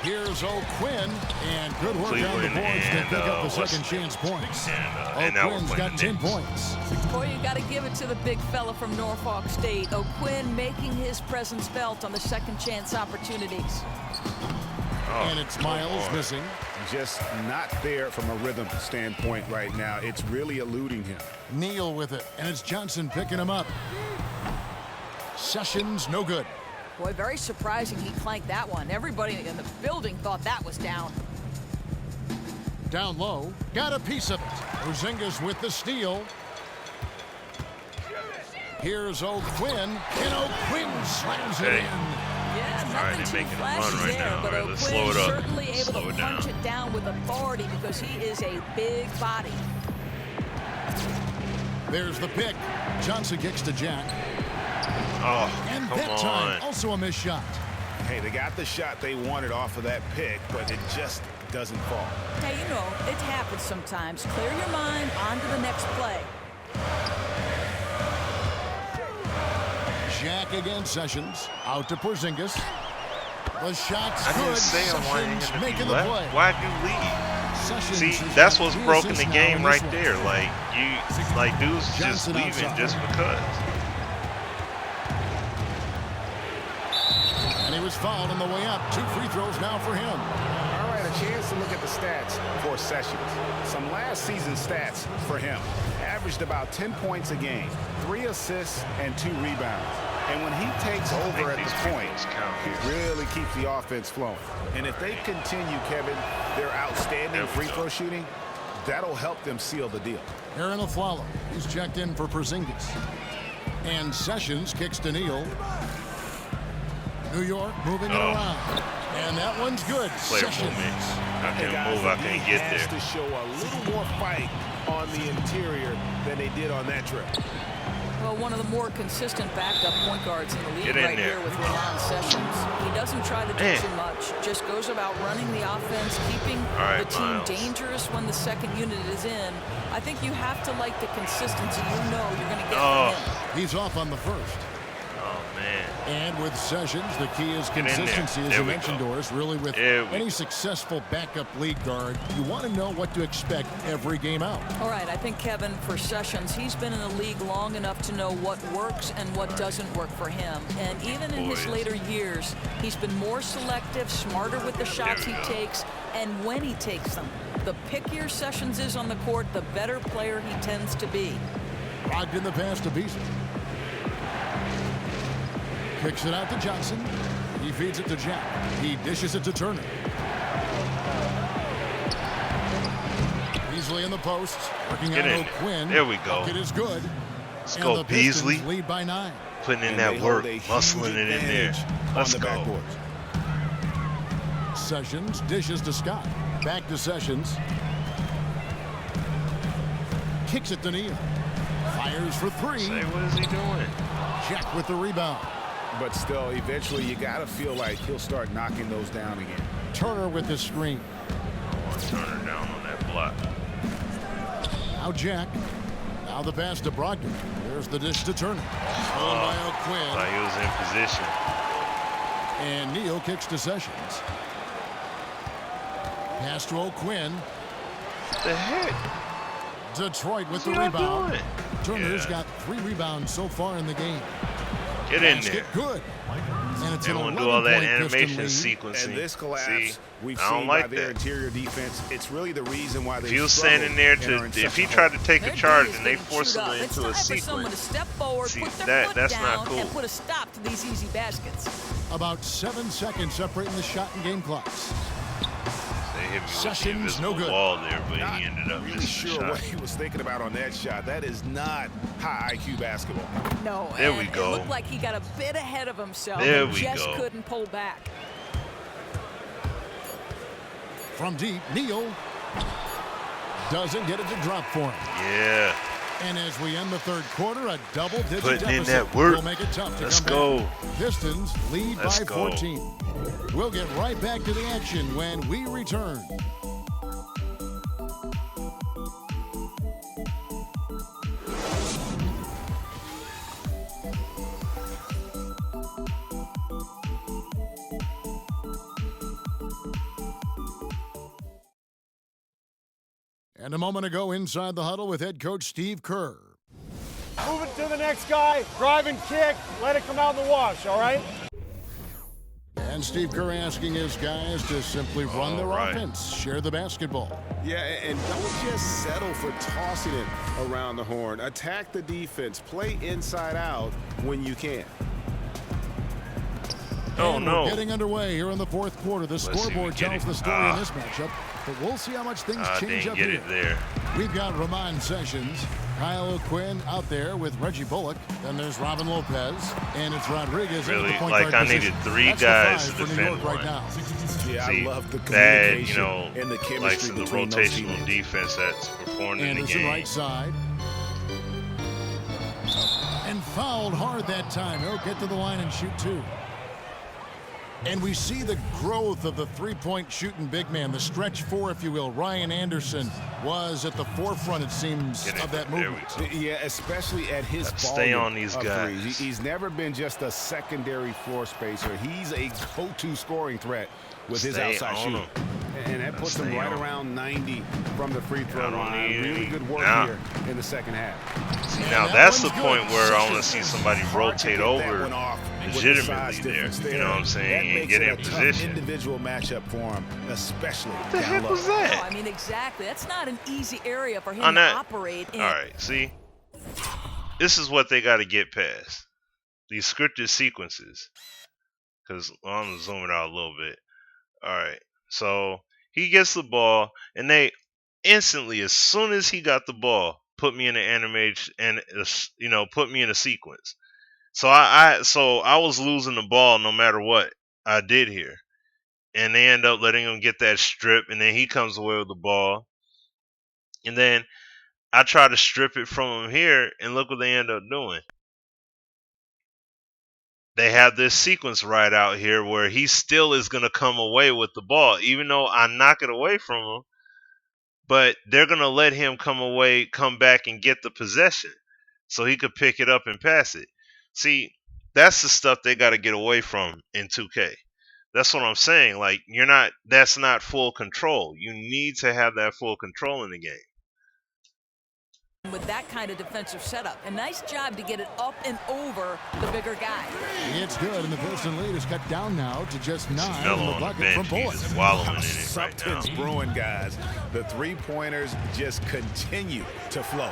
Here's O'Quinn, and good work on the Cleveland boards to and, pick up the what's second his name? chance points. and now we're O'Quinn's playing got the 10 Knicks. points. Boy, you got to give it to the big fella from Norfolk State. O'Quinn making his presence felt on the second chance opportunities. Oh, And it's Miles boy. missing. Just not there from a rhythm standpoint right now. It's really eluding him. Neal with it, and it's Johnson picking him up. Sessions, no good. Boy, very surprising he clanked that one. Everybody in the building thought that was down. Down low, got a piece of it. Porzingis with the steal. Here's O'Quinn, and O'Quinn slams it Hey. in. Yeah, All right, nothing they're too making a flashy run right there, now. but All right, let's slow O'Quinn it up. certainly able Slow to it punch down. it down with authority because he is a big body. There's the pick. Johnson kicks to Jack. Oh, And come that time, on. also a missed shot. Hey, they got the shot they wanted off of that pick, but it just doesn't fall. Hey, you know, it happens sometimes. Clear your mind, on to the next play. Jack against Sessions. Out to Porzingis. The shot's I didn't good. say I wanted him Sessions to making be the left. play. Why'd you leave? Sessions See, has that's got what's 3 broken the assists now game in this right one. there. Like dudes just Johnson leaving outside. just because. And he was fouled on the way up. 2 free throws now for him. All right, a chance to look at the stats for Sessions. Some last season stats for him. Averaged about 10 points a game, 3 assists, and 2 rebounds. And when he takes over at these the free point, throws count he here. really keeps the offense flowing. And if they continue, Kevin, their outstanding There we free go. throw shooting, that'll help them seal the deal. Aaron Aflalo. He's checked in for Porzingis. And Sessions kicks to Neal. New York moving it around. And that one's good. Player Sessions. movement. I Hey, couldn't guys, move. I he couldn't get has there. to show a little more fight on the interior than they did on that trip. Well, one of the more consistent backup point guards in the league Get in right there. here with Ramon Sessions. He doesn't try to do Man. too much, just goes about running the offense, keeping All right, the team Miles. dangerous when the second unit is in. I think you have to like the consistency you know you're going to get Oh. from him. He's off on the first. Oh man. And with Sessions, the key is in there. consistency, as There you we mentioned, go. Doris. Really, with There we any go. successful backup league guard, you want to know what to expect every game out. All right, I think, Kevin, for Sessions, he's been in the league long enough to know what works and what doesn't work for him. And even in his Boys. later years, he's been more selective, smarter with the shots he we go. takes, and when he takes them. The pickier Sessions is on the court, the better player he tends to be. Logged in the pass to Beasley. Kicks it out to Johnson. He feeds it to Jack. He dishes it to Turner. Beasley in the post, working Get on in there. O'Quinn. There we go. It is good. Let's And go, the Pistons Beasley. lead by 9. Putting in And that they work, hold a huge muscling it in there. advantage Let's on the go. backboards. Sessions dishes to Scott. Back to Sessions. Kicks it to Neal. Fires for three. Say, what is he doing? Jack with the rebound. But still, eventually, you got to feel like he'll start knocking those down again. Turner with the screen. Turner down on that block. Now Jack. Now the pass to Brogdon. There's the dish to Turner. Stolen by O'Quinn. Thought he was in position. And Neal kicks to Sessions. Pass to O'Quinn. What the heck? Detroit with the What's he rebound. doing? Turner's got 3 rebounds so far in the game. Get in Basket there. good. And it's They an want to do all that 11-point Piston animation lead. sequencing. And this collapse, See, we've I don't seen like by their that. interior defense. It's really the reason why they If he was struggle standing there and are in to, if such he a tried hole. to take a Their charge D is and they getting forced chewed him up. It's into a time for someone to sequence, step forward, see, put their foot that's down, not cool. and put a stop to these easy baskets. About 7 seconds separating the shot and game clocks. they hit me with the Sessions, invisible no good. wall there, but Not he ended up really missing the sure what shot. he was thinking about on that shot. That is not high IQ basketball. No, There and we it go. looked like he got a bit ahead of himself There and we just go. couldn't pull back. From deep, Neal doesn't get it to drop for him. Yeah, And as we end the third quarter, a double-digit Putting in deficit that work. will make it tough to Let's come go. back. Pistons lead Let's by go. 14. We'll get right back to the action when we return. And a moment ago, inside the huddle with head coach Steve Kerr. Move it to the next guy, drive and kick, let it come out in the wash, all right? And Steve Kerr asking his guys to simply run their right. offense, share the basketball. Yeah, and don't just settle for tossing it around the horn. Attack the defense. Play inside out when you can. Oh, And no. We're getting underway here in the fourth quarter. The Let's see if we scoreboard get tells it. the story in this matchup, but we'll see how much things change Didn't up get here. it there. We've got Ramon Sessions, Kyle O'Quinn out there with Reggie Bullock. Then there's Robin Lopez, and it's Rodriguez in Really, the point like guard I needed position. 3 That's the guys five to for New York defend right one. now. Yeah, See, I love the bad, communication and the like chemistry the between those rotational teams. defense that's performed in the Anderson game. right side. And fouled hard that time. He'll get to the line and shoot 2. And we see the growth of the three-point shooting big man, the stretch 4, if you will. Ryan Anderson was at the forefront, it seems, of that There movement. we go. Yeah, especially at his Let's volume stay on these of guys. threes. He's never been just a secondary floor spacer. He's a go-to scoring threat with his Stay outside on shooting. him. And that puts him Stay right on him. around 90 from the free throw I don't line. need Really any- good work nah. here in the second half. See, And now that that's the one's point good. where I want to see somebody Hard to rotate get that over one off with the legitimately size there. difference You know what I'm That saying? And makes get it in a tough position. individual matchup for him, especially What the down heck low. was No, that? I mean, exactly. That's not an easy area for him On to that- operate in. All right, see? This is what they got to get past. These scripted sequences. Because I'm going to zoom it out a little bit. All right. So he gets the ball, and they instantly, as soon as he got the ball, put me in an animation and put me in a sequence. So I was losing the ball no matter what I did here, and they end up letting him get that strip, and then he comes away with the ball, and then I try to strip it from him here, and look what they end up doing. They have this sequence right out here where he still is going to come away with the ball, even though I knock it away from him. But they're going to let him come back and get the possession so he could pick it up and pass it. See, that's the stuff they got to get away from in 2K. That's what I'm saying. Like, that's not full control. You need to have that full control in the game. With that kind of defensive setup. A nice job to get it up and over the bigger guy. It's good, and the Piston lead is cut down now to just 9 Melo on the on the bucket from bench, Bullock. he's just wallowing in it right Something's now. brewing, guys. The three-pointers just continue to flow.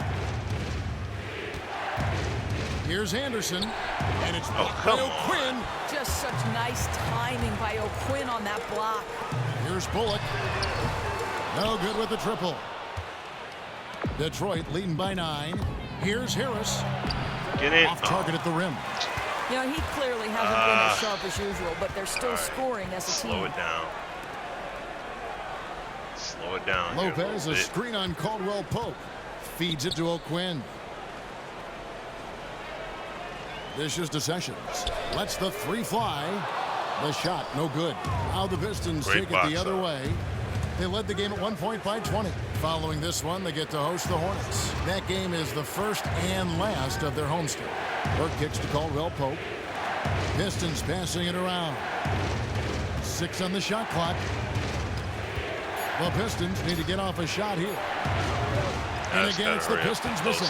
Here's Anderson, and it's Oh, blocked by come on. O'Quinn. Just such nice timing by O'Quinn on that block. Here's Bullock. No good with the triple. Detroit leading by 9. Here's Harris. Get in. Off target at the rim. You know, he clearly hasn't been as sharp as usual, but they're still scoring as a team. Slow it down. Slow it down. here Lopez, a a bit. screen on Caldwell Pope. Feeds it to O'Quinn. Dishes to Sessions. Lets the three fly. The shot, no good. Now the Pistons take it the other way. They led the game at 1 point by 20. Following this one, they get to host the Hornets. That game is the first and last of their homestand. Burke kicks to Caldwell Pope. Pistons passing it around. 6 on the shot clock. The Pistons need to get off a shot here. And again, it's the Pistons missing.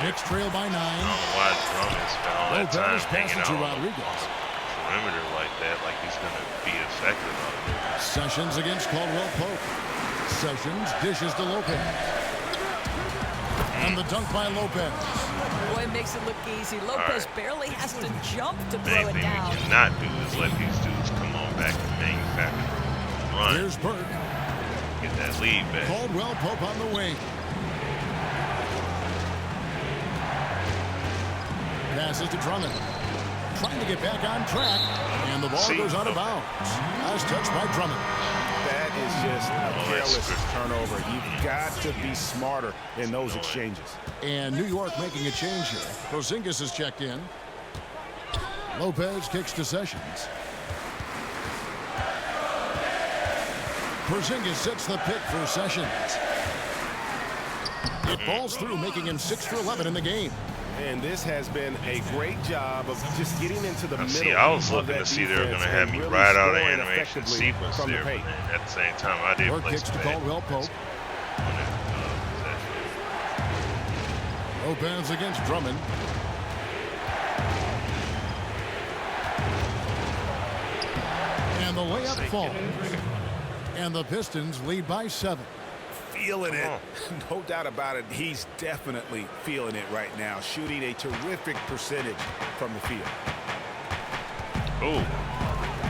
Knicks trail by 9. I don't know why Drummond spent all that time hanging out on the Rodriguez. perimeter like that, like he's going to be effective on it. Sessions against Caldwell Pope. Sessions dishes to Lopez. And the dunk by Lopez. Boy, it makes it look easy. Lopez barely has to jump to throw Main it thing down. we cannot do is let these dudes come on back and manufacture run. Here's Burke. Get that lead back. Caldwell Pope on the wing. Passes to Drummond. Trying to get back on track. And the ball goes out of bounds. Nice touch by Drummond. That is just a careless turnover. You've got to be smarter in those exchanges. And New York making a change here. Porzingis is checked in. Lopez kicks to Sessions. Porzingis sets the pick for Sessions. It falls through, making him 6 for 11 in the game. And this has been a great job of just getting into the middle. See, I was looking to see they were going to have me ride out an animation sequence there, but then at the same time, I didn't place kicks to Caldwell Pope. Lopez against Drummond. And the layup falls. And the Pistons lead by 7. Feeling it. No doubt about it. He's definitely feeling it right now. Shooting a terrific percentage from the field. Oh.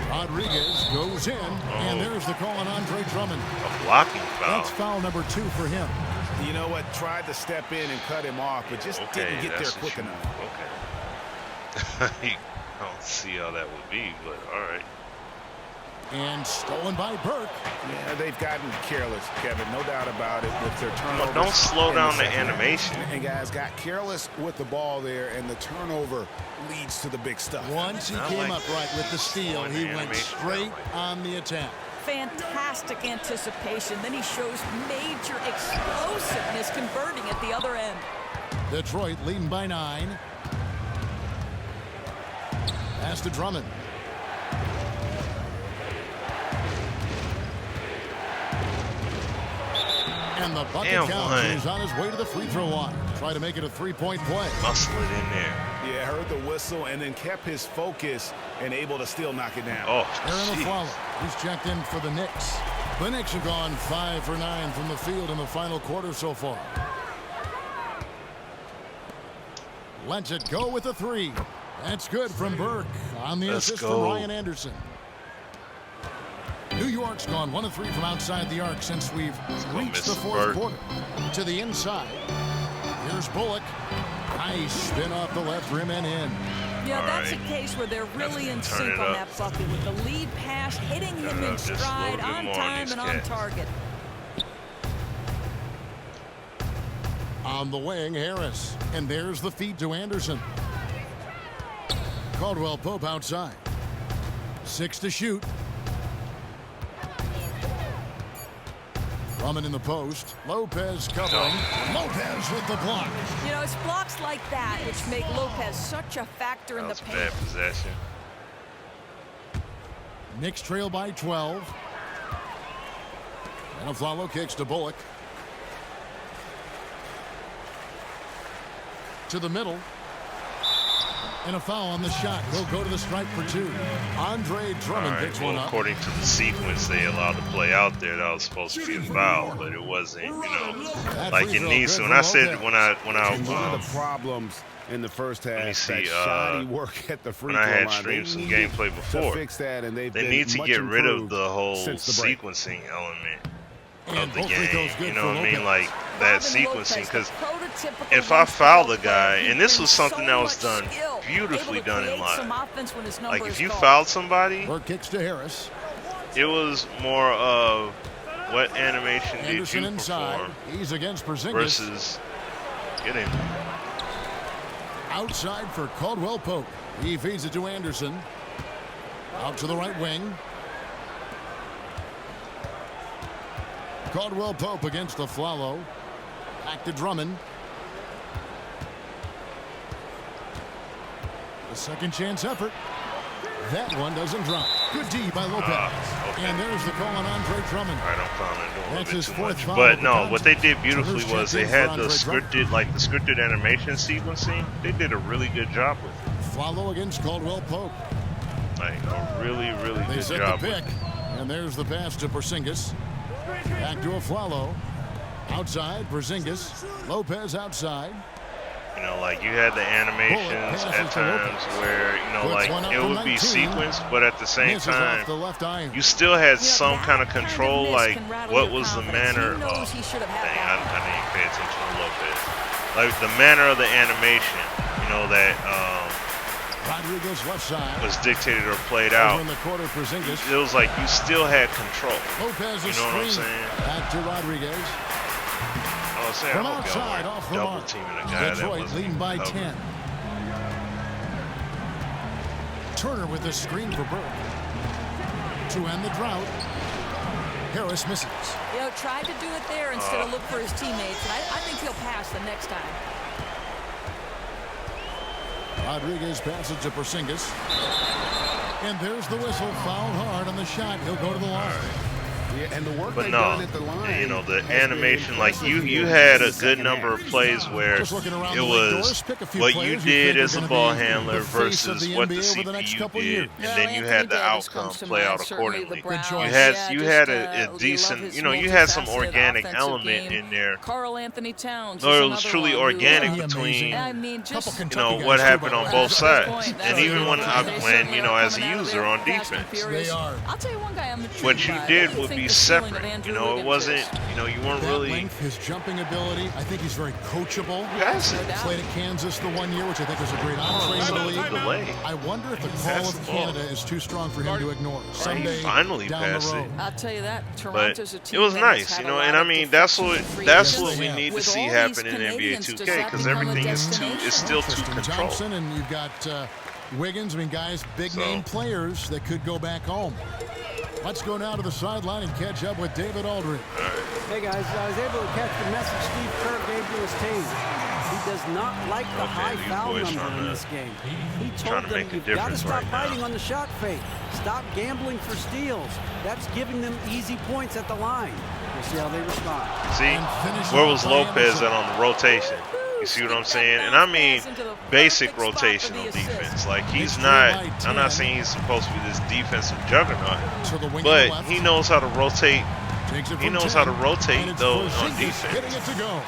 Rodriguez goes in. And there's the call on Andre Drummond. A blocking foul. That's foul number 2 for him. You know what? Tried to step in and cut him off, but just didn't get there quick enough. Okay. I don't see how that would be, but all right. And stolen by Burke. Yeah, they've gotten careless, Kevin. No doubt about it with their turnovers. Don't slow down the animation. And guys got careless with the ball there, and the turnover leads to the big stuff. Once he came up right with the steal, he went straight on the attack. Fantastic anticipation. Then he shows major explosiveness converting at the other end. Detroit leading by 9. Pass to Drummond. And the bucket counts. He's on his way to the free throw line. Try to make it a 3-point play. Muscle it in there. Yeah, heard the whistle and then kept his focus and able to still knock it down. Oh, Aaron Aflalo. He's checked in for the Knicks. The Knicks have gone 5 for 9 from the field in the final quarter so far. Lets it go with a 3. That's good from Burke on the assist from Ryan Anderson. New York's gone 1 of 3 from outside the arc since we've reached the fourth quarter. To the inside. Here's Bullock. Nice spin off the left rim and in. Yeah, that's a case where they're really in sync on that bucket with the lead pass hitting him in stride, on time and on target. On the wing, Harris. And there's the feed to Anderson. Caldwell Pope outside. 6 to shoot. Drummond in the post. Lopez covering. Lopez with the block. You know, it's blocks like that which make Lopez such a factor in the paint. Bad possession. Knicks trail by 12. And Aflalo kicks to Bullock. To the middle. And a foul on the shot. He'll go to the stripe for 2. Andre Drummond picks one up. According to the sequence they allowed to play out there, that was supposed to be a foul, but it wasn't, you know, like it needs to. When I said, when I one of the problems in the first half, let me see, shoddy work at the free when I had line. streamed some gameplay before, fix that, and they need to get rid of the whole sequencing element of the game. You know what I mean? Like that sequencing, because if I foul the guy, and this was something that was done beautifully done in live. Like if you fouled somebody, kicks to Harris. It was more of what animation did you inside. perform He's against Porzingis versus getting. Outside for Caldwell Pope. He feeds it to Anderson. Out to the right wing. Caldwell Pope against the Flalo. Back to Drummond. The second chance effort. That one doesn't drop. Good D by Lopez. Okay. And there's the call on Andre Drummond. All right, I'm calling it a That's little his bit too fourth much. foul But of no, the what they did beautifully contest. was they Checked in had for the Andre scripted, like the scripted animation sequencing. They did a really good job with it. Flalo against Caldwell Pope. Like a really, really They good set job the with pick. it. And there's the pass to Porzingis. Back to a Flalo. Outside, Porzingis. Lopez outside. You know, like you had the animations at times where, you know, like it would be sequenced, but at the same time, you still had some kind of control, like what was the manner of, dang, I didn't pay attention a little bit. Like the manner of the animation, you know, that Rodriguez left side. was dictated or played out. Over in the corner, Porzingis. It was like you still had control. Lopez You is know what I'm screen. saying? Back to Rodriguez. I was saying, From I hope y'all outside, weren't off the double mark. teaming a guy that Detroit wasn't leading by covered. 10. Turner with the screen for Burke. To end the drought. Harris misses. You know, tried to do it there instead of look for his teammates. And I think he'll pass the next time. Rodriguez passes to Porzingis. And there's the whistle. Fouled hard on the shot. He'll go to the line. Yeah, and the work But they've no, done at the line, you know, the has been animation, like impressive you here had in a the good second number half. of plays where Just looking around it the league, was Doris, pick a few what you players did think as are a gonna ball be handler the face of versus the what the NBA over the next CPU couple did, years. and then you had the outcome play out accordingly. Good choice. You had a decent, you know, you had some organic element in there. Carl Anthony Towns. No, it was truly organic between, I mean, just you know, what happened on both sides, and even when you know, as a user on defense. They are. I'll tell you one guy I'm intrigued What you by. did What do you would think be the ceiling of separate. Andrew You know, it Wiggins wasn't, is? you know, you weren't That really. length, his jumping ability, I think he's very coachable. Yes. Played at Kansas the 1 year, which I think was a great entree into the league. Delay. I wonder if the call Passed of the ball. Canada is too strong for him to ignore. Someday finally down the passed road. it. I'll tell you that. But Toronto's a it team was that has nice, had you a know, lot and I of mean that's what defensive that's free what agents. we need to With see all happen these in NBA Canadians, 2K does that because become a everything is destination? still too Tristan controlled. Thompson, and you've got Wiggins. I mean, guys, big So- name players that could go back home. Let's go now to the sideline and catch up with David Aldridge. Hey guys, I was able to catch the message Steve Kerr gave to his team. He does not like the high these foul boys number trying in to- this game. He trying told to them, make a you've got to difference stop right now." biting on the shot fake. Stop gambling for steals. That's giving them easy points at the line. We'll see how they respond. See, where was Lopez at on the rotation? You see what I'm saying? And I mean basic rotational defense. Like he's not. I'm not saying he's supposed to be this defensive juggernaut, To the wing but on the left. he knows how to rotate. Takes it He from knows 10, how to rotate and it's though on Porzingis defense. getting it to go.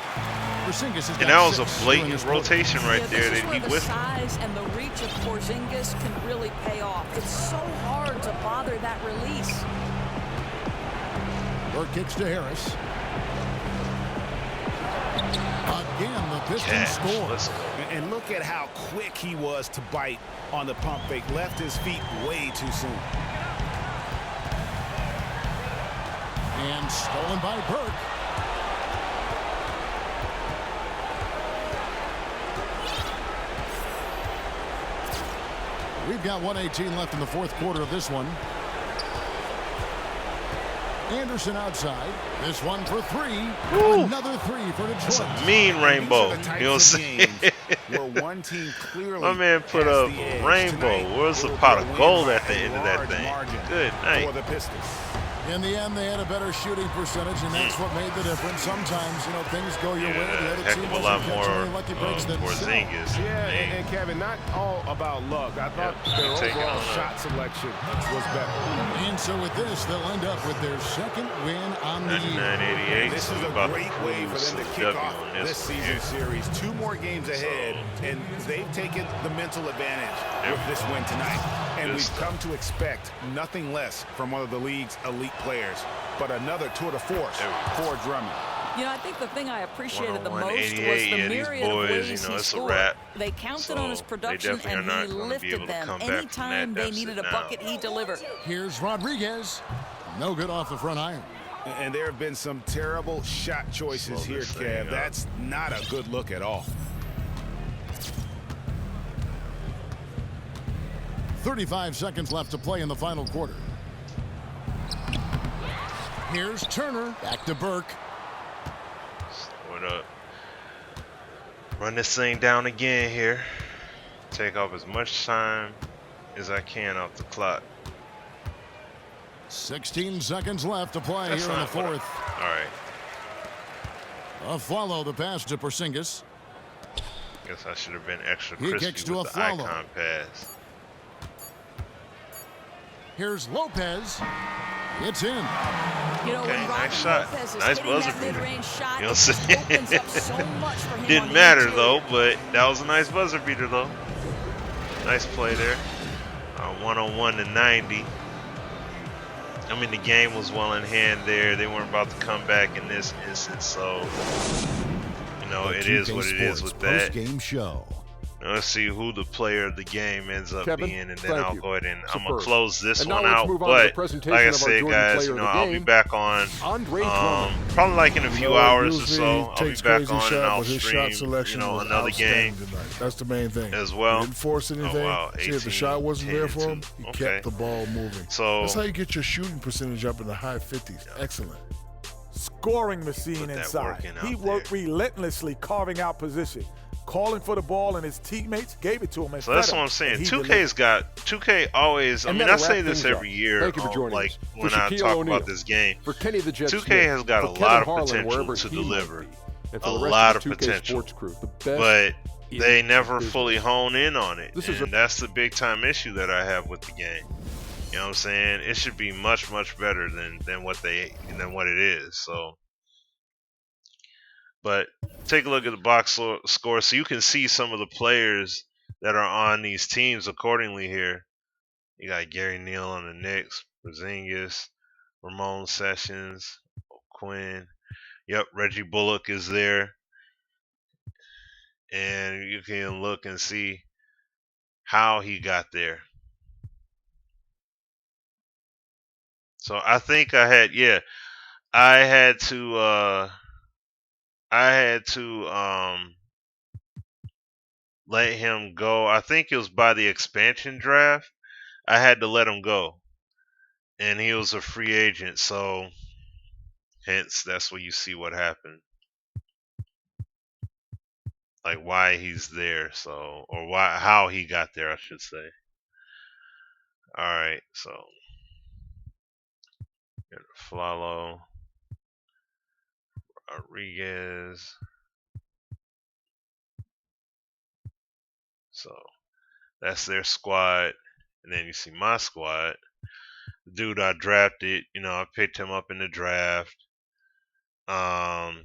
Porzingis has got And that was a 6 during blatant this quarter. rotation right Yeah, there this is that where he the whipped. size and the reach of Porzingis can really pay off. It's so hard to bother that release. Burke kicks to Harris. Again, the Pistons Cash. score. Let's go. And look at how quick he was to bite on the pump fake. Left his feet way too soon. And stolen by Burke. We've got 1:18 left in the fourth quarter of this one. Anderson outside. This one for three. Woo. Another three for Detroit. It's a mean rainbow. These are the You know what I'm types of saying? games where one team clearly My man put has up the a edge. rainbow. Tonight, Where's the it will pot be a of win gold by at the a end of that large thing? margin Good night. for the Pistons. In the end, they had a better shooting percentage, and that's what made the difference. Sometimes, you know, things go your way. The other Heck team of a doesn't lot catch more any lucky breaks themselves. Porzingis. Yeah, Man. and Kevin, not all about luck. I thought their take it overall on up. shot selection was better. And so with this, they'll end up with their second win on the year. 99-88. This So is we're a about great to way for lose them to the kick W off on this one season here. series. 2 more games ahead, and they've taken the mental advantage with this win tonight. And Just- we've come to expect nothing less from one of the league's elite players, but another tour de force for Drummond. You know, I think the thing I appreciated the most 101-88, was the yeah, these myriad of boys, ways you know, he it's a scored. wrap. They counted So on his they production, definitely and are not he gonna be lifted able to them. come back from Anytime that they needed a deficit bucket, now. he delivered. Here's Rodriguez. No good off the front iron. And there have been some terrible shot choices Slow here, this thing Kev. up. That's not a good look at all. 35 seconds left to play in the final quarter. Here's Turner. Back to Burke. What up? Run this thing down again here. Take off as much time as I can off the clock. 16 seconds left to play here in the fourth. All right. Follow the pass to Porzingis. Guess I should have been extra He crispy kicks to with the Afflalo. icon pass. Here's Lopez. It's in. You know, Okay, when nice shot. Lopez is Nice hitting buzzer that beater. mid-range shot, You know it what I'm just saying? opens up so much for him on Didn't the matter interior. though, but that was a nice buzzer beater though. Nice play there. 101 to 90. I mean, the game was well in hand there. They weren't about to come back in this instance, so you know it is what it is with that. Game show. Now let's see who the player of the game ends up Kevin, being, and then thank I'll you. go ahead and I'm Superb. gonna close this And now one let's out. move on to the But presentation like I of our said, Jordan guys, player you of know the I'll be game, back on Andre Drummond. probably like in a few hours or usually so. I'll be takes back crazy on shot, and I'll but his stream shot selection was another game outstanding tonight. That's the main thing. as well. He didn't force anything. wow, See, if the 18, shot wasn't 10, there for him, 2. he Okay. kept the ball moving. So That's how you get your shooting percentage up in the high 50s. Excellent. Scoring machine Put that inside. work in He out worked there. relentlessly carving out position, calling for the ball, and his teammates gave it to him. And So that's fed what him, I'm saying. and he 2K's got 2K always. I And mean, that'll I say wrap this things every up. year. Thank you for joining like us. when For I Shaquille talk O'Neal, about this game, For Kenny the Jet 2K Smith, has got for a Kevin lot of Harlan, potential wherever to he deliver. might be, and for A the rest lot of the of 2K potential. Sports crew, the best But in they never business. fully hone in on it, This is and that's the big time issue that I have with the game. You know what I'm saying? It should be much better than what it is. So, but take a look at the box score so you can see some of the players that are on these teams accordingly here. You got Gary Neal on the Knicks, Porzingis, Ramon Sessions, Quinn. Yep, Reggie Bullock is there. And you can look and see how he got there. So I think I had to let him go. I think it was by the expansion draft. I had to let him go. And he was a free agent, so hence that's where you see what happened. Like why he's there, so or how he got there, I should say. Alright, so Flalo, Rodriguez. So that's their squad. And then you see my squad. The dude I drafted, I picked him up in the draft. Dario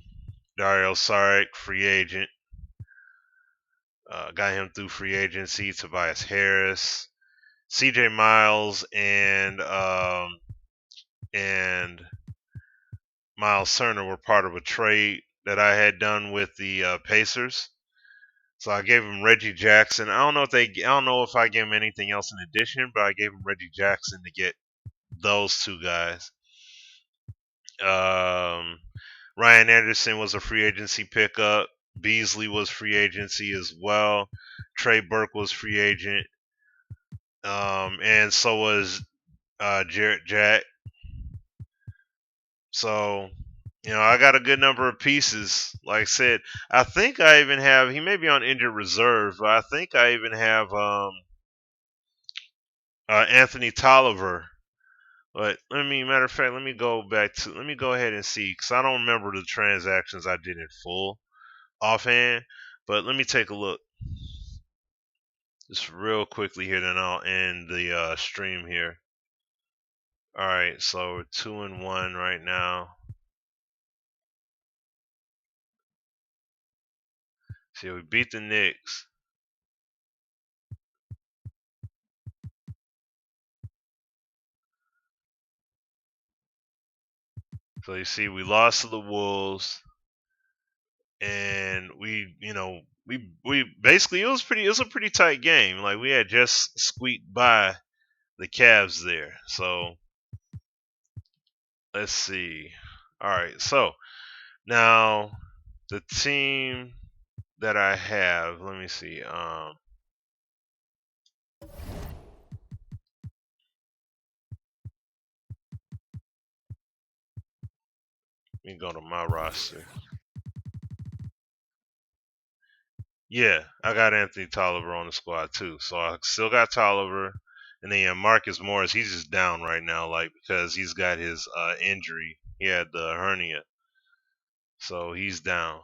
Saric, free agent. Got him through free agency. Tobias Harris, CJ Miles, and Miles Turner were part of a trade that I had done with the Pacers. So I gave him Reggie Jackson. I don't know if I gave him anything else in addition, but I gave him Reggie Jackson to get those two guys. Ryan Anderson was a free agency pickup. Beasley was free agency as well. Trey Burke was free agent. And so was Jarrett Jack. So, I got a good number of pieces. Like I said, I think I even have, he may be on injured reserve, but I think I even have Anthony Tolliver. But matter of fact, let me go ahead and see, because I don't remember the transactions I did in full offhand. But let me take a look. Just real quickly here, then I'll end the stream here. Alright, so we're 2-1 right now. See, we beat the Knicks. So you see, we lost to the Wolves, and we basically it was a pretty tight game. Like we had just squeaked by the Cavs there. So let's see. All right, so now the team that I have. Let me see. Let me go to my roster. Yeah, I got Anthony Tolliver on the squad too. So I still got Tolliver. And then Marcus Morris, he's just down right now, like because he's got his injury. He had the hernia. So he's down.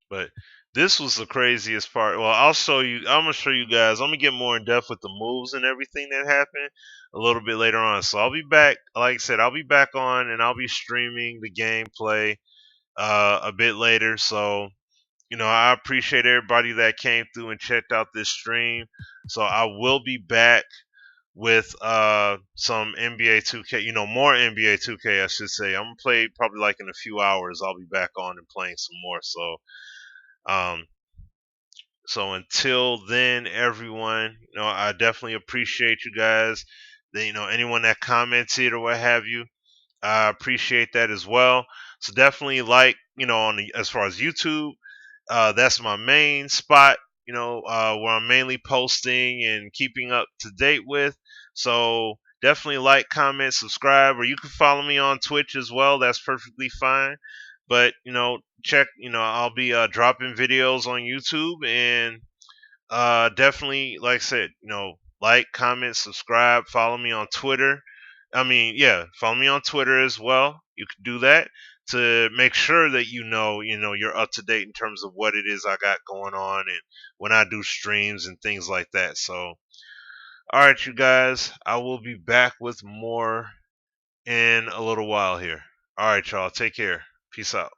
But this was the craziest part. Well, I'm gonna show you guys. I'm gonna get more in depth with the moves and everything that happened a little bit later on. So I'll be back. Like I said, I'll be back on and I'll be streaming the gameplay a bit later. So I appreciate everybody that came through and checked out this stream. So I will be back with some NBA 2K, more NBA 2K, I should say. I'm gonna play probably like in a few hours. I'll be back on and playing some more. Um, so until then, everyone, I definitely appreciate you guys. Anyone that commented or what have you, I appreciate that as well. So definitely as far as YouTube, that's my main spot, where I'm mainly posting and keeping up to date with. So definitely like, comment, subscribe, or you can follow me on Twitch as well. That's perfectly fine. But, check, I'll be dropping videos on YouTube and definitely, like I said, like, comment, subscribe, follow me on Twitter. Follow me on Twitter as well. You can do that to make sure that you're up to date in terms of what it is I got going on and when I do streams and things like that. So, all right, you guys, I will be back with more in a little while here. All right, y'all, take care. Peace out.